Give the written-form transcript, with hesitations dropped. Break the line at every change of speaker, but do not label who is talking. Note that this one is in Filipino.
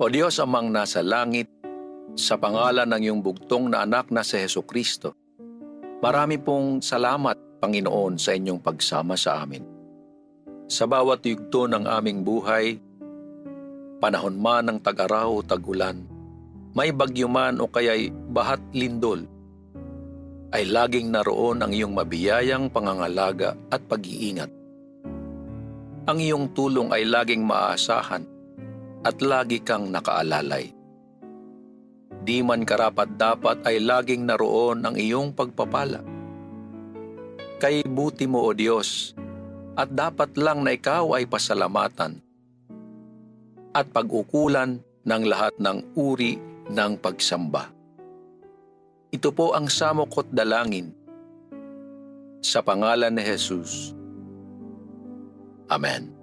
O Diyos amang nasa langit, sa pangalan ng iyong bugtong na anak na si Hesukristo, marami pong salamat, Panginoon, sa inyong pagsama sa amin. Sa bawat yugto ng aming buhay, panahon man ng tag-araw o tag-ulan, may bagyo man o kaya'y bahat lindol, ay laging naroon ang iyong mabiyayang pangangalaga at pag-iingat. Ang iyong tulong ay laging maaasahan at lagi kang nakaalalay. Di man karapat-dapat ay laging naroon ang iyong pagpapala. Kay buti mo, O Diyos, at dapat lang na ikaw ay pasalamatan at pag-ukulan ng lahat ng uri ng pagsamba. Ito po ang samok at dalangin sa pangalan ni Jesus. Amen.